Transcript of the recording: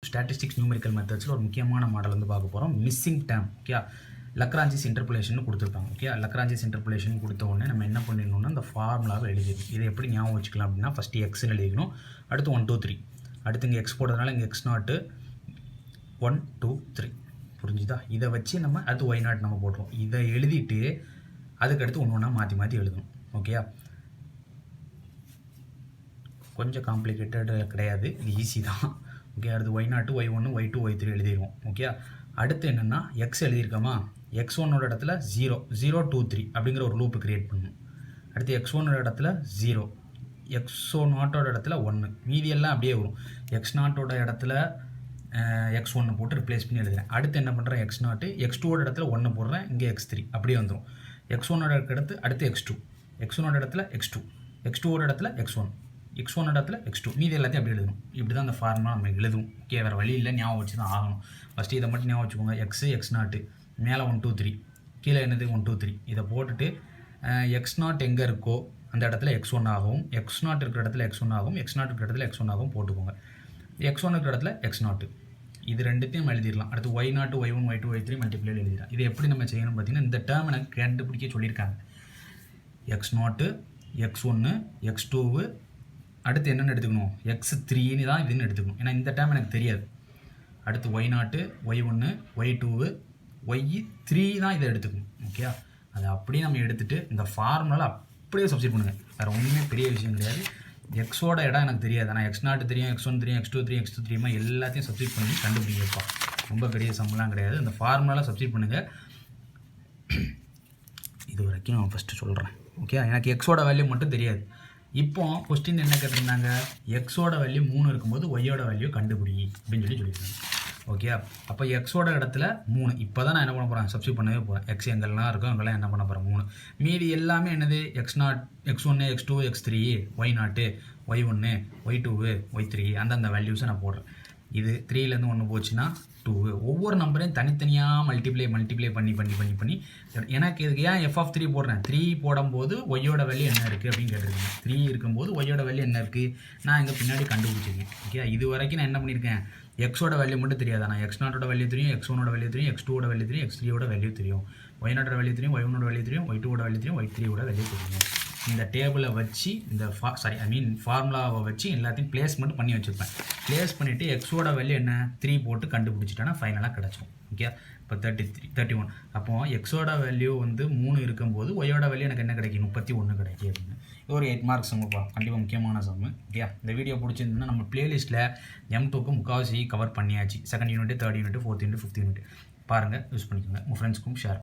Statistics numerical மெத்தட்ஸில் ஒரு முக்கியமான model வந்து பார்க்க போகிறோம். Missing term. ஓகே, லக்ராஞ்சிஸ் இன்டர்போலேஷன் கொடுத்துருப்பாங்க. ஓகே, லக்ராஞ்சிஸ் இன்டர்போலேஷன் கொடுத்த உடனே நம்ம என்ன பண்ணிடணும்னா அந்த ஃபார்முலாவை எழுதிடணும். இதை எப்படி ஞாபகம் வச்சுக்கலாம் அப்படின்னா ஃபஸ்ட்டு எக்ஸ்ன்னு எழுதிக்கணும். அடுத்து 1 2 3. அடுத்து இங்கே எக்ஸ் போடுறதுனால இங்கே எக்ஸ் நாட்டு 1 2 3. புரிஞ்சுதா? இதை வச்சு நம்ம அடுத்து ஒய் நாட் நம்ம போடுறோம். இதை எழுதிட்டு அதுக்கடுத்து ஒன்று ஒன்றா மாற்றி மாற்றி எழுதணும். ஓகேயா? கொஞ்சம் காம்ப்ளிகேட்டட் கிடையாது, இது ஈஸி தான். ஓகே, அடுத்து ஒய் நாட்டு ஒய் ஒன்று ஒய் டூ ஒய் த்ரீ எழுதிடுவோம். ஓகே, அடுத்து என்னென்னா எக்ஸ் எழுதியிருக்கோமா, எக்ஸ் ஒன்னோட இடத்துல 0 0 2 3 அப்படிங்கிற ஒரு லூப்பு க்ரியேட் பண்ணணும். அடுத்து எக்ஸ் ஒன்னோட இடத்துல 0, எக்ஸோ நாட்டோட இடத்துல 1, மீதி எல்லாம் அப்படியே வரும். எக்ஸ் நாட்டோட இடத்துல எக்ஸ் ஒன்று போட்டு ரிப்ளேஸ் பண்ணி எழுதுறேன். அடுத்து என்ன பண்ணுறேன், எக்ஸ் நாட்டு எக்ஸ் டூவோட இடத்துல 1 போடுறேன், இங்கே எக்ஸ் 3 அப்படியே வந்துடும். எக்ஸ் ஒன்னோட இடத்து அடுத்து எக்ஸ் 2, எக்ஸ் ஒன்னோட இடத்துல எக்ஸ் 2, எக்ஸ் டூவோட இடத்துல எக்ஸ் 1, எக்ஸ் ஒன்னோட இடத்துல எக்ஸ் 2, மீதி எல்லாத்தையும் அப்படி எழுதணும். இப்படி தான் அந்த ஃபார்முலா நம்ம எழுதுவோம். ஓகே, வேறு வழி இல்லை, ஞாபகம் வச்சு தான் ஆகணும். ஃபஸ்ட்டு இதை மட்டும் ஞாபகம் வச்சுக்கோங்க. எக்ஸு எக்ஸ் நாட்டு மேலே 1 2 3, கீழே என்னது 1 2 3. இதை போட்டுட்டு எக்ஸ் நாட் எங்கே இருக்கோ அந்த இடத்துல எக்ஸ் 1 ஆகும், எக்ஸ் நாட் இருக்கிற இடத்துல எக்ஸ் 1 ஆகும், எக்ஸ் நாட் இருக்கிற இடத்துல எக்ஸ் 1 ஆகும் போட்டுக்கோங்க. எக்ஸ் 1 இருக்கிற இடத்துல எக்ஸ் நாட்டு, இது ரெண்டுத்தையும் எழுதிடலாம். அடுத்து Y naught Y 1 Y 2 Y 3 multiply எழுதிடலாம். இது எப்படி நம்ம செய்யணும் பார்த்தீங்கன்னா, இந்த டேர்ம் எனக்கு கண்டுபிடிக்க சொல்லியிருக்காங்க. எக்ஸ் நாட்டு எக்ஸ் 1 எக்ஸ் 2, அடுத்து என்னென்னு எடுத்துக்கணும், எக்ஸ் 3 தான் இதுன்னு எடுத்துக்கணும், ஏன்னா இந்த டேர்ம் எனக்கு தெரியாது. அடுத்து Y naught Y 1 Y 2 Y 3 தான் இதை எடுத்துக்கணும். ஓகே, அதை அப்படியே நம்ம எடுத்துகிட்டு இந்த ஃபார்முலாவில் அப்படியே சப்ஸ்டிட் பண்ணுங்கள். வேறு ஒன்றுமே பெரிய விஷயம் கிடையாது. எக்ஸோட இடம் எனக்கு தெரியாது, ஆனால் எக்ஸ் நாட்டு தெரியும், எக்ஸ் 1 தெரியும், எக்ஸ் 2 3 எக்ஸ் 2 3 எல்லாத்தையும் சப்ஸ்டிட் பண்ணி கண்டுபிடிப்பா. ரொம்ப பெரிய சம்பளம் கிடையாது. இந்த ஃபார்முலாவில் சப்ஸ்டிட் பண்ணுங்கள். இது வரைக்கும் நான் ஃபஸ்ட்டு சொல்கிறேன். ஓகே, எனக்கு எக்ஸோட வேல்யூ மட்டும் தெரியாது. இப்போ கொஸ்டின் என்ன கேட்டிருந்தாங்க, எக்ஸோட வேல்யூ 3 இருக்கும்போது ஒய்யோட வேல்யூ கண்டுபிடி அப்படின்னு சொல்லியிருக்காங்க. ஓகே, அப்போ எக்ஸோட இடத்துல 3. இப்போ தான் நான் என்ன பண்ண போகிறேன், சப்ஸ்டிட் பண்ணவே போகிறேன். எக்ஸ் எங்கெல்லாம் இருக்கும் அங்கெல்லாம் என்ன பண்ண போகிறேன் 3. மீதி எல்லாமே என்னது, X naught X 1 X 2 X 3 Y naught Y 1 Y 2 Y 3 அந்தந்த வேல்யூஸை நான் போடுறேன். இது 3லேருந்து 1 போச்சுன்னா 2. ஒவ்வொரு நம்பரையும் தனித்தனியாக மல்டிப்ளை பண்ணி எனக்கு இதுக்கு ஏன் f(3) போடுறேன், 3 போடும்போது ஒய்யோட வேல்யூ என்ன இருக்குது அப்படின்னு கேட்டிருக்கேன். 3 இருக்கும்போது ஒய்யோட வேல்யூ என்ன இருக்குது நான் இங்கே பின்னாடி கண்டுபிடிச்சிருக்கேன். ஓகே, இது வரைக்கும் நான் என்ன பண்ணியிருக்கேன், எக்ஸோட வேல்யூ மட்டும் தெரியாது, ஆனால் எக்ஸ் நாட்டோட வேல்யூ தெரியும், எக்ஸ் 1ஓட வேல்யூ தெரியும், எக்ஸ் 2ஓட வேல்யூ தெரியும், எக்ஸ் 3ஓட வேல்யூ தெரியும், ஒய் நாட்டோட வேல்யூ தெரியும், ஒய் 1ஓட வேல்யூ தெரியும், ஒய் 2ஓட வேல்யூ தெரியும், ஒய் 3ஓட வேல்யூ தெரியும். இந்த டேபிளை வச்சு இந்த ஃபார்முலாவை வச்சு எல்லாத்தையும் பிளேஸ்மெண்ட் பண்ணி வச்சுருப்பேன். பிளேஸ் பண்ணிவிட்டு எக்ஸோட வேல்யூ என்ன 3 போட்டு கண்டுபிடிச்சிட்டேன்னா ஃபைனலாக கிடச்சிடும். ஓகே, இப்போ 31. அப்போது எக்ஸோட வேல்யூ வந்து 3 இருக்கும்போது ஒய்யோட வேல்யூ எனக்கு என்ன கிடைக்கும், 31 கிடைக்கும் அப்படின்னு. இது ஒரு 8 மார்க் சம்முப்பா, கண்டிப்பாக முக்கியமான சம்மு. ஓகே, இந்த வீடியோ பிடிச்சிருந்ததுன்னா நம்ம பிளேலிஸ்ட்டில் M2க்கு முக்கால்வாசி கவர் பண்ணியாச்சு. 2nd unit 3rd unit 4th unit 5th unit பாருங்கள், யூஸ் பண்ணிக்கோங்க. உங்கள் ஃப்ரெண்ட்ஸ்க்கும் ஷேர்